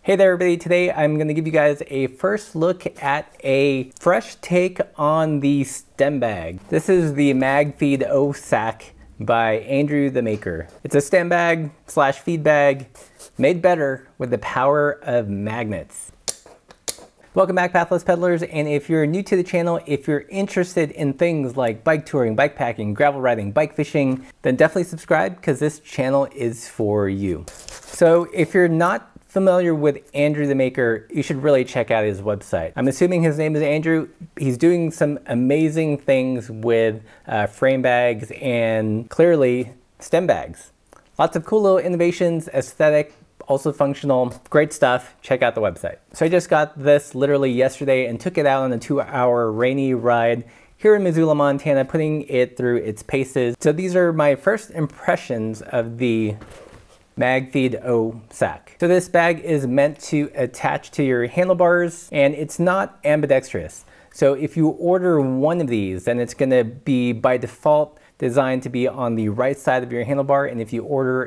Hey there everybody, today I'm going to give you guys a first look at a fresh take on the stem bag. This is the MagFeed O Sack by Andrew the Maker. It's a stem bag slash feed bag made better with the power of magnets. Welcome back Pathless Peddlers, and if you're new to the channel, if you're interested in things like bike touring, bike packing, gravel riding, bike fishing, then definitely subscribe because this channel is for you. So if you're not familiar with Andrew the Maker, you should really check out his website. I'm assuming his name is Andrew. He's doing some amazing things with frame bags and clearly stem bags. Lots of cool little innovations, aesthetic, also functional, great stuff. Check out the website. So I just got this literally yesterday and took it out on a 2-hour rainy ride here in Missoula, Montana, putting it through its paces. So these are my first impressions of the MagFeed O Sack. So this bag is meant to attach to your handlebars, and it's not ambidextrous. So if you order one of these, then it's gonna be by default designed to be on the right side of your handlebar, and if you order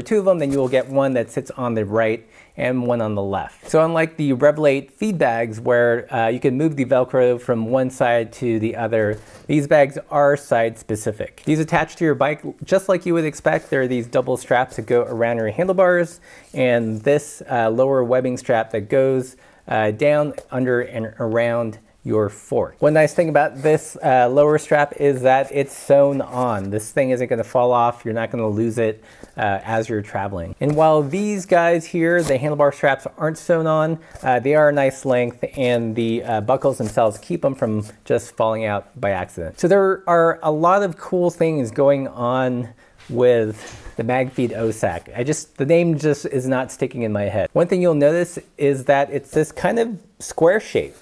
two of them, then you will get one that sits on the right and one on the left. So unlike the Revelate feed bags where you can move the Velcro from one side to the other, these bags are side specific. These attach to your bike just like you would expect. There are these double straps that go around your handlebars, and this lower webbing strap that goes down, under, and around your fork. One nice thing about this lower strap is that it's sewn on. This thing isn't going to fall off. You're not going to lose it as you're traveling. And while these guys here, the handlebar straps aren't sewn on, they are a nice length, and the buckles themselves keep them from just falling out by accident. So there are a lot of cool things going on with the MagFeed O Sack. The name just is not sticking in my head. One thing you'll notice is that it's this kind of square shape.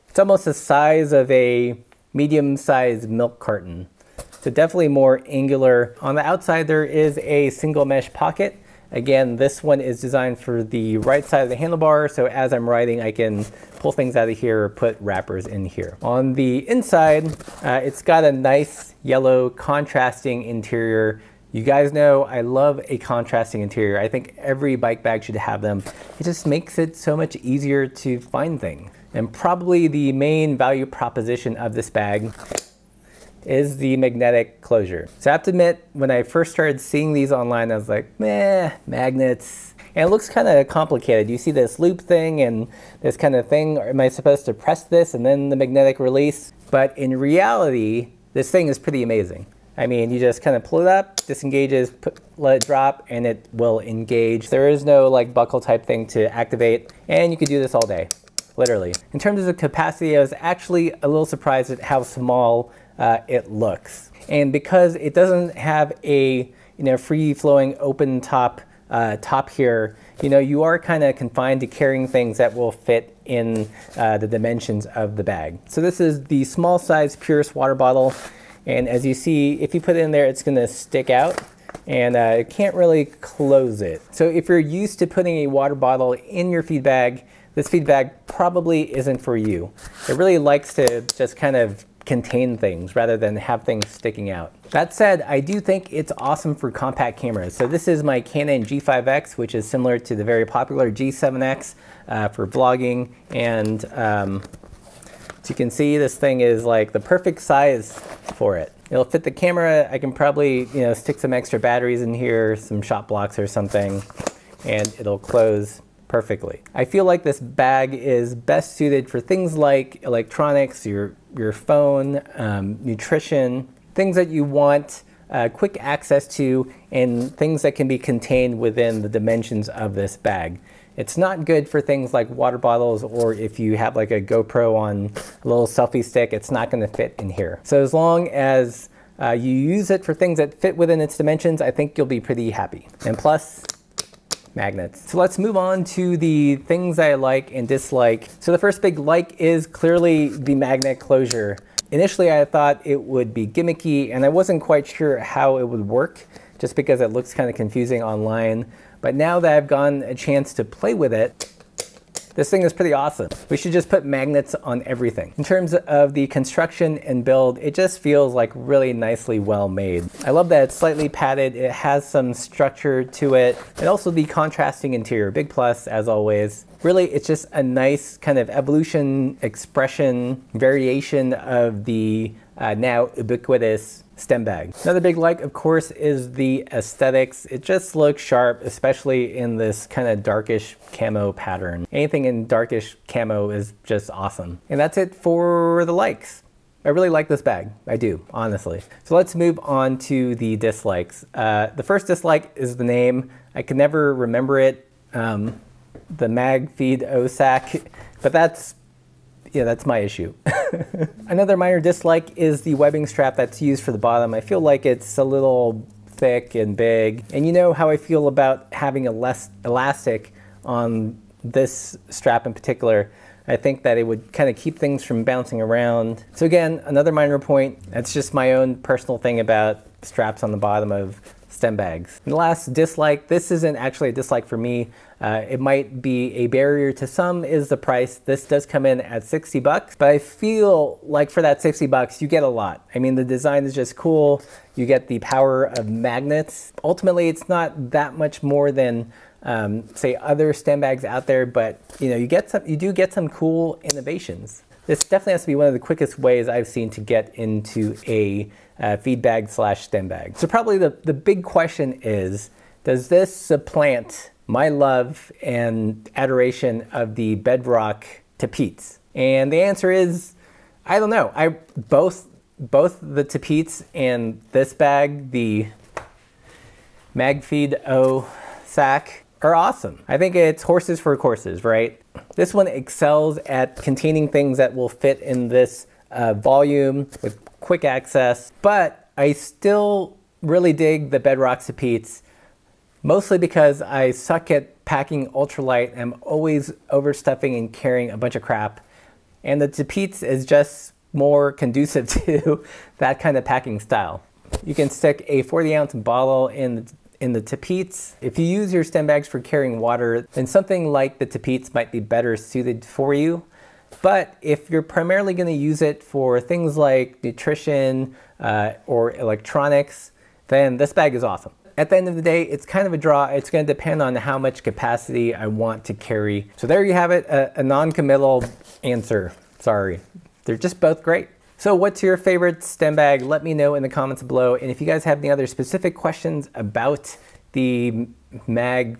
It's almost the size of a medium-sized milk carton. So definitely more angular. On the outside, there is a single mesh pocket. Again, this one is designed for the right side of the handlebar, so as I'm riding, I can pull things out of here or put wrappers in here. On the inside, it's got a nice yellow contrasting interior. You guys know I love a contrasting interior. I think every bike bag should have them. It just makes it so much easier to find things. And probably the main value proposition of this bag is the magnetic closure. So I have to admit, when I first started seeing these online, I was like, meh, magnets. And it looks kind of complicated. You see this loop thing and this kind of thing. Am I supposed to press this and then the magnetic release? But in reality, this thing is pretty amazing. I mean, you just kind of pull it up, disengages, let it drop, and it will engage. There is no like buckle type thing to activate, and you could do this all day. Literally. In terms of the capacity, I was actually a little surprised at how small it looks. And because it doesn't have a free-flowing open top here, you are kind of confined to carrying things that will fit in the dimensions of the bag. So this is the small size Purist water bottle, and as you see, if you put it in there, it's going to stick out, and it can't really close it. So if you're used to putting a water bottle in your feed bag, this feed bag probably isn't for you. It really likes to just kind of contain things rather than have things sticking out. That said, I do think it's awesome for compact cameras. So this is my Canon G5X, which is similar to the very popular G7X for vlogging. And as you can see, this thing is like the perfect size for it. It'll fit the camera. I can probably stick some extra batteries in here, some shot blocks or something, and it'll close perfectly. I feel like this bag is best suited for things like electronics, your phone, nutrition, things that you want quick access to, and things that can be contained within the dimensions of this bag. It's not good for things like water bottles, or if you have like a GoPro on a little selfie stick, it's not going to fit in here. So as long as you use it for things that fit within its dimensions, I think you'll be pretty happy. And plus, magnets. So let's move on to the things I like and dislike. So the first big like is clearly the magnet closure. Initially I thought it would be gimmicky, and I wasn't quite sure how it would work just because it looks kind of confusing online. But now that I've gotten a chance to play with it, This thing is pretty awesome. We should just put magnets on everything. In terms of the construction and build, it just feels like really nicely well made. I love that it's slightly padded. It has some structure to it, and also the contrasting interior. Big plus, as always. Really, it's just a nice kind of evolution, expression, variation of the now ubiquitous stem bag. Another big like, of course, is the aesthetics. It just looks sharp, especially in this kind of darkish camo pattern. Anything in darkish camo is just awesome. And that's it for the likes. I really like this bag. I do, honestly. So let's move on to the dislikes. The first dislike is the name. I could never remember it. The mag feed OSAC, but that's my issue. Another minor dislike is the webbing strap that's used for the bottom. I feel like it's a little thick and big, and you know how I feel about having a less elastic on this strap in particular. I think that it would kind of keep things from bouncing around. So again, another minor point. That's just my own personal thing about straps on the bottom of stem bags. And the last dislike, this isn't actually a dislike for me. It might be a barrier to some, is the price. This does come in at 60 bucks, but I feel like for that 60 bucks, you get a lot. I mean, the design is just cool. You get the power of magnets. Ultimately, it's not that much more than say other stem bags out there, but you do get some cool innovations. This definitely has to be one of the quickest ways I've seen to get into a feed bag / stem bag. So probably the big question is, does this supplant my love and adoration of the Bedrock Tapetes? And the answer is, I don't know. Both the Tapetes and this bag, the Magfeed O sack, are awesome. I think it's horses for courses, right? This one excels at containing things that will fit in this volume with quick access, but I still really dig the Bedrock Tapetes, mostly because I suck at packing ultralight. I'm always overstuffing and carrying a bunch of crap, and the Tapetes is just more conducive to that kind of packing style. You can stick a 40-ounce bottle in the Tapetes. If you use your stem bags for carrying water, then something like the Tapetes might be better suited for you. But if you're primarily going to use it for things like nutrition or electronics, then this bag is awesome. At the end of the day, it's kind of a draw. It's going to depend on how much capacity I want to carry. So there you have it, a non-committal answer. Sorry. They're just both great. So what's your favorite stem bag? Let me know in the comments below. And if you guys have any other specific questions about the Mag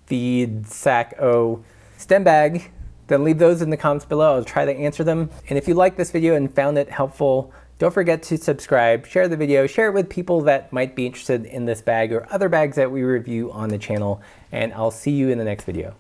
Feed Sack O stem bag, then leave those in the comments below. I'll try to answer them. And if you liked this video and found it helpful, don't forget to subscribe, share the video, share it with people that might be interested in this bag or other bags that we review on the channel. And I'll see you in the next video.